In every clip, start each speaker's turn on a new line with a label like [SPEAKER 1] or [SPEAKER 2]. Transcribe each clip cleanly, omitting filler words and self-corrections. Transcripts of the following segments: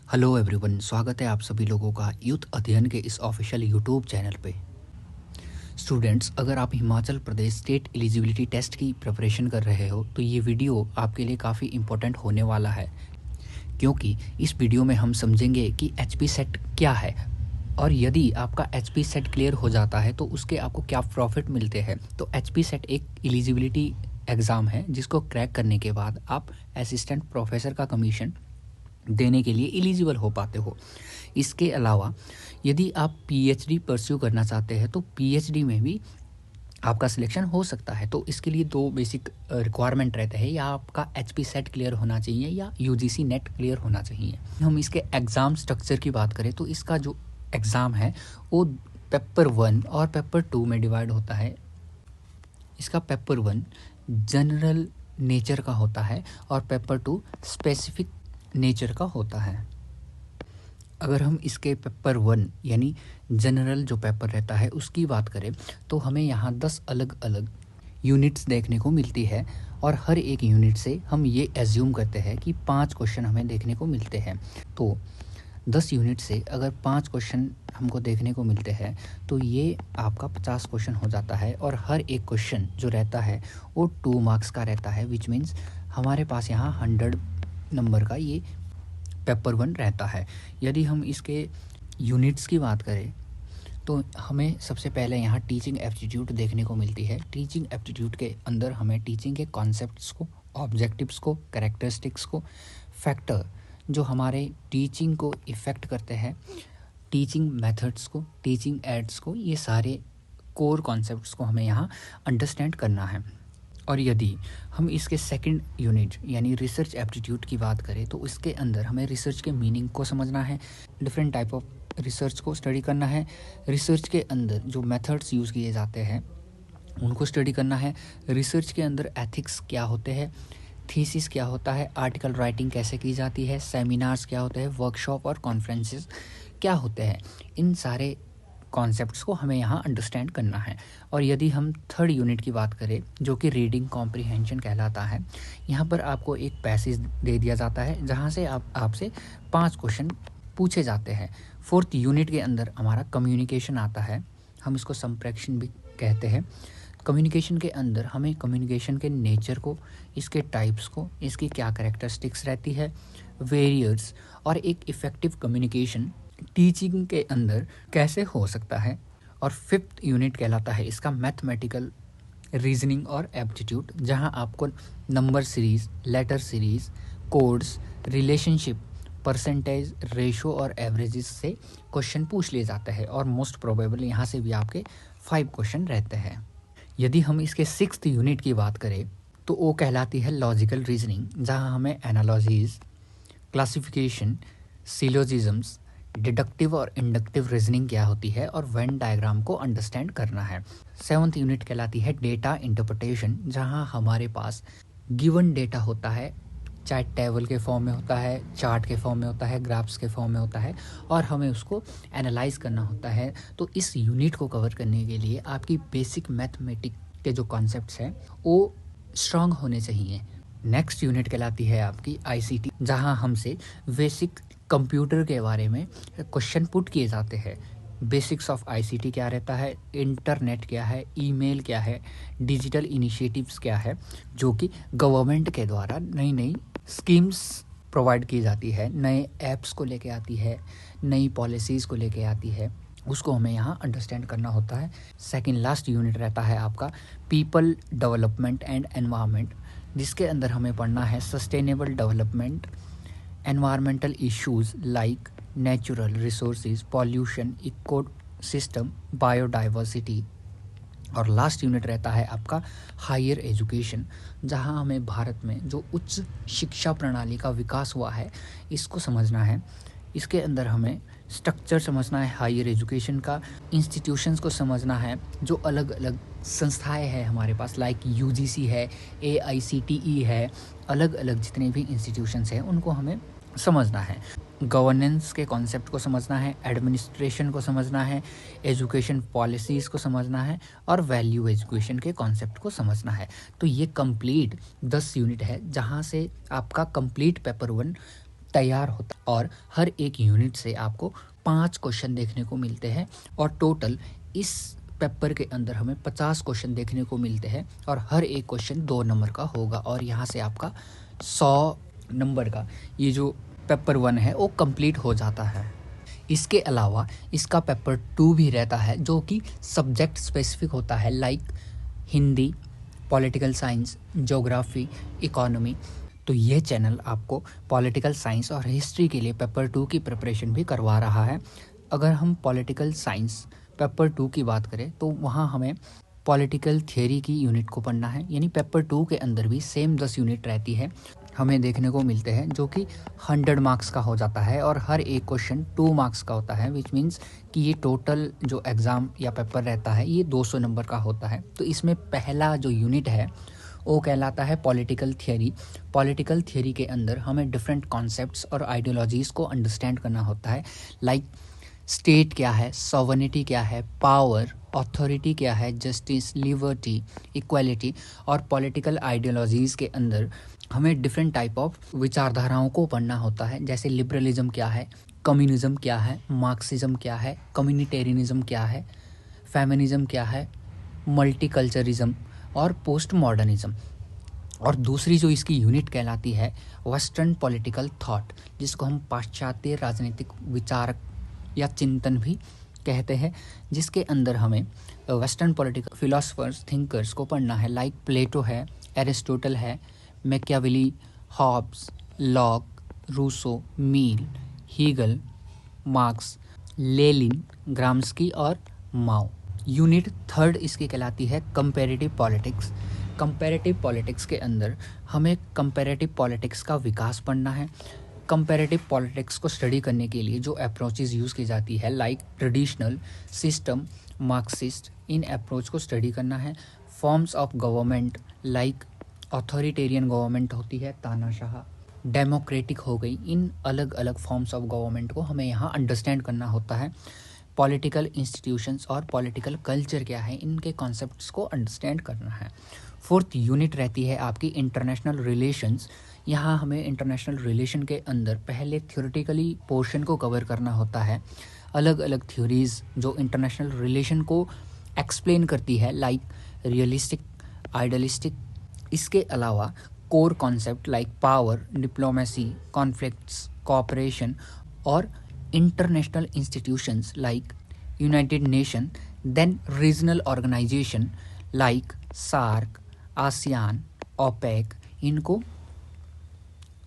[SPEAKER 1] Hello everyone, स्वागत है आप सभी लोगों का यूथ अध्ययन के इस ऑफिशियल यूट्यूब चैनल पे। स्टूडेंट्स, अगर आप Himachal Pradesh state eligibility test की प्रिपरेशन कर रहे हो तो ये वीडियो आपके लिए काफ़ी इम्पोर्टेंट होने वाला है, क्योंकि इस वीडियो में हम समझेंगे कि एचपी सेट क्या है और यदि आपका एचपी सेट क्लियर हो जाता है तो उसके आपको क्या प्रॉफिट मिलते हैं। तो एचपी सेट एक एलिजिबिलिटी एग्ज़ाम है जिसको क्रैक करने के बाद आप असिस्टेंट प्रोफेसर का कमीशन देने के लिए एलिजिबल हो पाते हो। इसके अलावा यदि आप पीएचडी परस्यू करना चाहते हैं तो पीएचडी में भी आपका सिलेक्शन हो सकता है। तो इसके लिए दो बेसिक रिक्वायरमेंट रहते हैं, या आपका एचपी सेट क्लियर होना चाहिए या यूजीसी नेट क्लियर होना चाहिए। हम इसके एग्ज़ाम स्ट्रक्चर की बात करें तो इसका जो एग्ज़ाम है वो पेपर 1 और पेपर 2 में डिवाइड होता है। इसका पेपर 1 जनरल नेचर का होता है और पेपर 2 स्पेसिफिक नेचर का होता है। अगर हम इसके पेपर 1 यानी जनरल जो पेपर रहता है उसकी बात करें तो हमें यहाँ 10 अलग अलग यूनिट्स देखने को मिलती है और हर एक यूनिट से हम ये एज्यूम करते हैं कि 5 क्वेश्चन हमें देखने को मिलते हैं। तो 10 यूनिट से अगर 5 क्वेश्चन हमको देखने को मिलते हैं तो ये आपका 50 क्वेश्चन हो जाता है और हर एक क्वेश्चन जो रहता है वो 2 मार्क्स का रहता है, विच मीन्स हमारे पास यहाँ 100 नंबर का ये पेपर 1 रहता है। यदि हम इसके यूनिट्स की बात करें तो हमें सबसे पहले यहाँ टीचिंग एप्टीट्यूड देखने को मिलती है। टीचिंग एप्टीट्यूड के अंदर हमें टीचिंग के कॉन्सेप्ट्स को, ऑब्जेक्टिव्स को, कैरेक्टरिस्टिक्स को, फैक्टर जो हमारे टीचिंग को इफ़ेक्ट करते हैं, टीचिंग मेथड्स को, टीचिंग एड्स को, ये सारे कोर कॉन्सेप्ट्स को हमें यहाँ अंडरस्टैंड करना है। और यदि हम इसके सेकंड यूनिट यानी रिसर्च एप्टीट्यूड की बात करें तो इसके अंदर हमें रिसर्च के मीनिंग को समझना है, डिफरेंट टाइप ऑफ रिसर्च को स्टडी करना है, रिसर्च के अंदर जो मेथड्स यूज़ किए जाते हैं उनको स्टडी करना है, रिसर्च के अंदर एथिक्स क्या होते हैं, थीसिस क्या होता है, आर्टिकल राइटिंग कैसे की जाती है, सेमिनार्स क्या होते हैं, वर्कशॉप और कॉन्फ्रेंसेस क्या होते हैं, इन सारे कॉन्सेप्ट्स को हमें यहाँ अंडरस्टैंड करना है। और यदि हम थर्ड यूनिट की बात करें जो कि रीडिंग कॉम्प्रिहेंशन कहलाता है, यहाँ पर आपको एक पैसेज दे दिया जाता है जहाँ से आपसे 5 क्वेश्चन पूछे जाते हैं। फोर्थ यूनिट के अंदर हमारा कम्युनिकेशन आता है, हम इसको संप्रेषण भी कहते हैं। कम्युनिकेशन के अंदर हमें कम्युनिकेशन के नेचर को, इसके टाइप्स को, इसकी क्या कैरेक्टरिस्टिक्स रहती है, वेरियर्स और एक इफ़ेक्टिव कम्युनिकेशन टीचिंग के अंदर कैसे हो सकता है। और फिफ्थ यूनिट कहलाता है इसका मैथमेटिकल रीजनिंग और एप्टीट्यूड, जहां आपको number series, letter series, codes, relationship, percentage, ratio और एवरेजेस से क्वेश्चन पूछ लिए जाते हैं और मोस्ट प्रोबेबल यहाँ से भी आपके 5 क्वेश्चन रहते हैं। यदि हम इसके 6th यूनिट की बात करें तो वो कहलाती है लॉजिकल रीजनिंग, जहाँ हमें एनालॉजीज, क्लासिफिकेशन, सिलोजिज्म्स, डिडक्टिव और इंडक्टिव रीजनिंग क्या होती है और वेन डायग्राम को अंडरस्टैंड करना है। 7th यूनिट कहलाती है डेटा इंटरप्रिटेशन, जहां हमारे पास गिवन डेटा होता है, चाहे टेबल के फॉर्म में होता है, चार्ट के फॉर्म में होता है, ग्राफ्स के फॉर्म में होता है और हमें उसको एनालाइज करना होता है। तो इस यूनिट को कवर करने के लिए आपकी बेसिक मैथमेटिक के जो कॉन्सेप्ट्स हैं वो स्ट्रांग होने चाहिए। नेक्स्ट यूनिट कहलाती है आपकी आईसीटी, जहां हमसे बेसिक कंप्यूटर के बारे में क्वेश्चन पुट किए जाते हैं। बेसिक्स ऑफ आईसीटी क्या रहता है, इंटरनेट क्या है, ईमेल क्या है, डिजिटल इनिशिएटिव्स क्या है, जो कि गवर्नमेंट के द्वारा नई नई स्कीम्स प्रोवाइड की जाती है, नए ऐप्स को लेके आती है, नई पॉलिसीज़ को लेके आती है, उसको हमें यहाँ अंडरस्टैंड करना होता है। सेकंड लास्ट यूनिट रहता है आपका पीपल डेवलपमेंट एंड एनवायरनमेंट, जिसके अंदर हमें पढ़ना है sustainable development, environmental issues like natural resources, pollution, ecosystem, biodiversity. और लास्ट यूनिट रहता है आपका हायर एजुकेशन, जहां हमें भारत में जो उच्च शिक्षा प्रणाली का विकास हुआ है इसको समझना है। इसके अंदर हमें स्ट्रक्चर समझना है हायर एजुकेशन का, इंस्टीट्यूशंस को समझना है, जो अलग अलग संस्थाएं हैं हमारे पास, लाइक यूजीसी है, एआईसीटीई है, अलग अलग जितने भी इंस्टीट्यूशंस हैं उनको हमें समझना है। गवर्नेंस के कॉन्सेप्ट को समझना है, एडमिनिस्ट्रेशन को समझना है, एजुकेशन पॉलिसीज़ को समझना है और वैल्यू एजुकेशन के कॉन्सेप्ट को समझना है। तो ये कंप्लीट 10 यूनिट है जहाँ से आपका कंप्लीट पेपर 1 तैयार होता है और हर एक यूनिट से आपको 5 क्वेश्चन देखने को मिलते हैं और टोटल इस पेपर के अंदर हमें 50 क्वेश्चन देखने को मिलते हैं और हर एक क्वेश्चन 2 नंबर का होगा और यहाँ से आपका 100 नंबर का ये जो पेपर 1 है वो कंप्लीट हो जाता है। इसके अलावा इसका पेपर 2 भी रहता है जो कि सब्जेक्ट स्पेसिफिक होता है, like Hindi, political science, geography, economy. तो ये चैनल आपको पॉलिटिकल साइंस और हिस्ट्री के लिए पेपर 2 की प्रिपरेशन भी करवा रहा है। अगर हम पॉलिटिकल साइंस पेपर 2 की बात करें तो वहाँ हमें पॉलिटिकल थियरी की यूनिट को पढ़ना है, यानी पेपर 2 के अंदर भी सेम 10 यूनिट रहती है हमें देखने को मिलते हैं जो कि 100 मार्क्स का हो जाता है और हर एक क्वेश्चन 2 मार्क्स का होता है, विच मीन्स कि ये टोटल जो एग्ज़ाम या पेपर रहता है ये 200 नंबर का होता है। तो इसमें पहला जो यूनिट है वो कहलाता है पॉलिटिकल थियरी। पॉलिटिकल थियरी के अंदर हमें डिफरेंट कॉन्सेप्ट्स और आइडियोलॉजीज़ को अंडरस्टैंड करना होता है, लाइक स्टेट क्या है, सॉवरेनिटी क्या है, पावर, अथॉरिटी क्या है, जस्टिस, लिबर्टी, इक्वालिटी। और पॉलिटिकल आइडियोलॉजीज़ के अंदर हमें डिफरेंट टाइप ऑफ विचारधाराओं को पढ़ना होता है, जैसे लिबरलिज्म क्या है, कम्युनिज्म क्या है, मार्क्सिज्म क्या है, कम्युनिटेरियनिज्म क्या है, फेमिनिज्म क्या है, मल्टीकल्चरिज्म और पोस्ट मॉडर्निज्म। और दूसरी जो इसकी यूनिट कहलाती है वेस्टर्न पॉलिटिकल थॉट, जिसको हम पाश्चात्य राजनीतिक विचारक या चिंतन भी कहते हैं, जिसके अंदर हमें वेस्टर्न पॉलिटिकल फिलोसफर्स, थिंकर्स को पढ़ना है, लाइक प्लेटो है, एरिस्टोटल है, मैकियावेली, हॉब्स, लॉक, रूसो, मील, हीगल, मार्क्स, लेनिन, ग्राम्स्की और माओ। यूनिट 3 इसकी कहलाती है कंपैरेटिव पॉलिटिक्स। कंपैरेटिव पॉलिटिक्स के अंदर हमें कंपैरेटिव पॉलिटिक्स का विकास पढ़ना है। कंपैरेटिव पॉलिटिक्स को स्टडी करने के लिए जो अप्रोचेज़ यूज़ की जाती है, like traditional, system, Marxist, in approach को स्टडी करना है। Forms of government, like authoritarian government होती है, तानाशाह, डेमोक्रेटिक हो गई, इन अलग अलग फॉर्म्स ऑफ गवर्नमेंट को हमें यहाँ अंडरस्टैंड करना होता है। पॉलिटिकल इंस्टीट्यूशंस और पॉलिटिकल कल्चर क्या है, इनके कॉन्सेप्ट्स को अंडरस्टैंड करना है। 4th यूनिट रहती है आपकी इंटरनेशनल रिलेशंस। यहाँ हमें इंटरनेशनल रिलेशन के अंदर पहले थ्योरेटिकली पोर्शन को कवर करना होता है, अलग अलग थ्योरीज जो इंटरनेशनल रिलेशन को एक्सप्लेन करती है, लाइक रियलिस्टिक, आइडियलिस्टिक। इसके अलावा core concept like power, diplomacy, conflicts, cooperation और international institutions like United Nation, then regional organization like SAARC, ASEAN, OPEC, इनको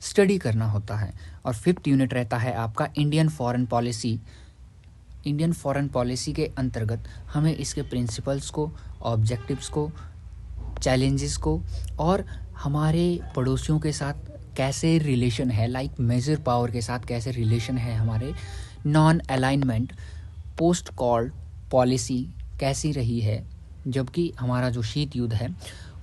[SPEAKER 1] स्टडी करना होता है। और 5th यूनिट रहता है आपका Indian foreign policy. Indian foreign policy के अंतर्गत हमें इसके प्रिंसिपल्स को, ऑब्जेक्टिव्स को, चैलेंजेस को और हमारे पड़ोसियों के साथ कैसे रिलेशन है, लाइक मेजर पावर के साथ कैसे रिलेशन है हमारे, non alignment, post called policy कैसी रही है, जबकि हमारा जो शीत युद्ध है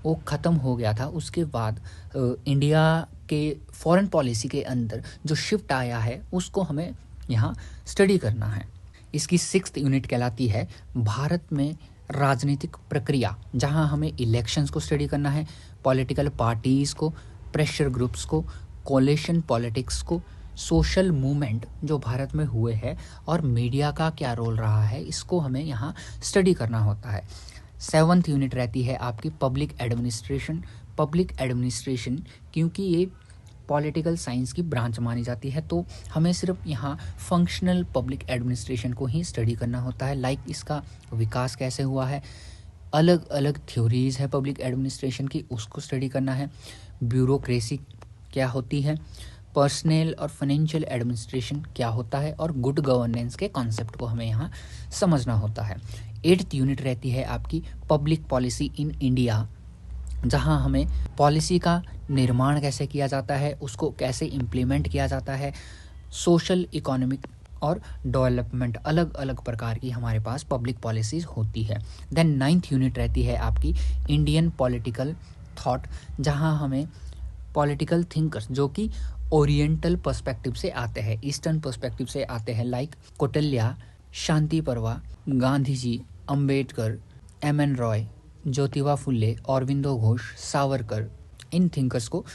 [SPEAKER 1] वो ख़त्म हो गया था, उसके बाद इंडिया के फॉरेन पॉलिसी के अंदर जो शिफ्ट आया है उसको हमें यहाँ स्टडी करना है। इसकी 6th यूनिट कहलाती है भारत में राजनीतिक प्रक्रिया, जहाँ हमें इलेक्शंस को स्टडी करना है, पॉलिटिकल पार्टीज़ को, प्रेशर ग्रुप्स को, कोलिशन पॉलिटिक्स को, सोशल मूवमेंट जो भारत में हुए हैं और मीडिया का क्या रोल रहा है, इसको हमें यहाँ स्टडी करना होता है। 7th यूनिट रहती है आपकी पब्लिक एडमिनिस्ट्रेशन। पब्लिक एडमिनिस्ट्रेशन क्योंकि ये पॉलिटिकल साइंस की ब्रांच मानी जाती है, तो हमें सिर्फ यहाँ फंक्शनल पब्लिक एडमिनिस्ट्रेशन को ही स्टडी करना होता है, लाइक इसका विकास कैसे हुआ है, अलग अलग थ्योरीज़ है पब्लिक एडमिनिस्ट्रेशन की, उसको स्टडी करना है। ब्यूरोक्रेसी क्या होती है, पर्सनल और फाइनेंशियल एडमिनिस्ट्रेशन क्या होता है और गुड गवर्नेंस के कॉन्सेप्ट को हमें यहाँ समझना होता है। 8th यूनिट रहती है आपकी पब्लिक पॉलिसी इन इंडिया, जहाँ हमें पॉलिसी का निर्माण कैसे किया जाता है, उसको कैसे इम्प्लीमेंट किया जाता है, सोशल, इकोनॉमिक और डेवलपमेंट, अलग अलग प्रकार की हमारे पास पब्लिक पॉलिसीज़ होती है। देन 9th यूनिट रहती है आपकी इंडियन पॉलिटिकल थॉट, जहाँ हमें पॉलिटिकल थिंकर्स जो कि ओरिएंटल पर्सपेक्टिव से आते हैं, ईस्टर्न पर्सपेक्टिव से आते हैं, लाइक कौटिल्य, शांति परवा, गांधी जी, अंबेडकर, M.N. रॉय, ज्योतिबा फुले, अरविंदो घोष, सावरकर, इन थिंकर्स को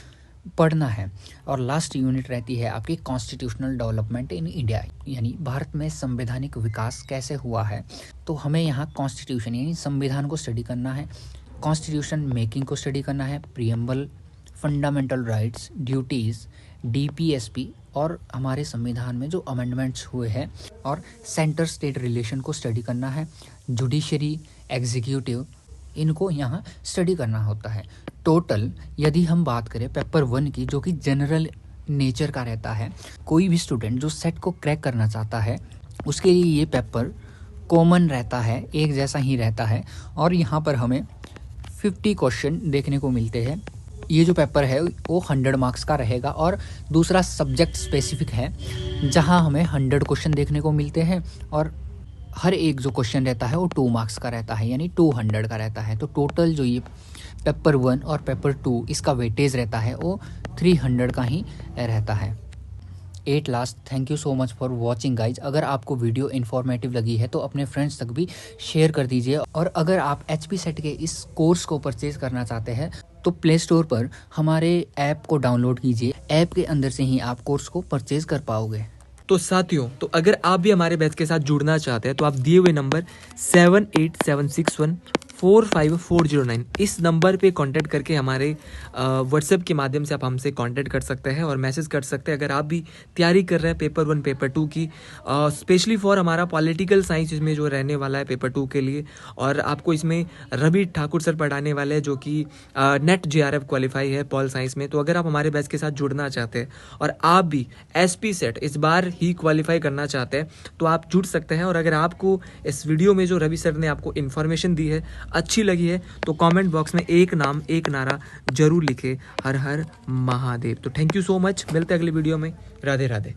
[SPEAKER 1] पढ़ना है। और लास्ट यूनिट रहती है आपकी कॉन्स्टिट्यूशनल डेवलपमेंट इन इंडिया, यानी भारत में संवैधानिक विकास कैसे हुआ है। तो हमें यहाँ कॉन्स्टिट्यूशन यानी संविधान को स्टडी करना है, कॉन्स्टिट्यूशन मेकिंग को स्टडी करना है, preamble, fundamental rights, duties, DPSP और हमारे संविधान में जो अमेंडमेंट्स हुए हैं, और सेंटर स्टेट रिलेशन को स्टडी करना है, जुडिशरी, एग्जीक्यूटिव, इनको यहाँ स्टडी करना होता है। टोटल यदि हम बात करें पेपर 1 की, जो कि जनरल नेचर का रहता है, कोई भी स्टूडेंट जो सेट को क्रैक करना चाहता है उसके लिए ये पेपर कॉमन रहता है, एक जैसा ही रहता है। और यहाँ पर हमें 50 क्वेश्चन देखने को मिलते हैं। ये जो पेपर है वो 100 मार्क्स का रहेगा। और दूसरा सब्जेक्ट स्पेसिफिक है जहाँ हमें 100 क्वेश्चन देखने को मिलते हैं, और हर एक जो क्वेश्चन रहता है वो 2 मार्क्स का रहता है, यानी 200 का रहता है। तो टोटल जो ये पेपर 1 और पेपर 2 इसका वेटेज रहता है वो 300 का ही रहता है। At last, thank you so much for watching guys. अगर आपको वीडियो इन्फॉर्मेटिव लगी है तो अपने फ्रेंड्स तक भी शेयर कर दीजिए। और अगर आप HP सेट के इस कोर्स को परचेज करना चाहते हैं तो प्ले स्टोर पर हमारे ऐप को डाउनलोड कीजिए, ऐप के अंदर से ही आप कोर्स को परचेज कर पाओगे।
[SPEAKER 2] तो साथियों, तो अगर आप भी हमारे बैच के साथ जुड़ना चाहते हैं तो आप दिए हुए नंबर 7876145409 इस नंबर पे कांटेक्ट करके हमारे व्हाट्सएप के माध्यम से आप हमसे कांटेक्ट कर सकते हैं और मैसेज कर सकते हैं। अगर आप भी तैयारी कर रहे हैं पेपर 1 पेपर 2 की, स्पेशली फॉर हमारा पॉलिटिकल साइंस इसमें जो रहने वाला है पेपर 2 के लिए, और आपको इसमें रवि ठाकुर सर पढ़ाने वाले हैं जो कि नेट JRF क्वालिफाई है पॉल साइंस में। तो अगर आप हमारे बैच के साथ जुड़ना चाहते हैं और आप भी SP सेट इस बार ही क्वालिफाई करना चाहते हैं तो आप जुड़ सकते हैं। और अगर आपको इस वीडियो में जो रवि सर ने आपको इन्फॉर्मेशन दी है अच्छी लगी है तो कमेंट बॉक्स में एक नाम एक नारा जरूर लिखे, हर हर महादेव। तो थैंक यू सो मच, मिलते हैं अगली वीडियो में। राधे राधे।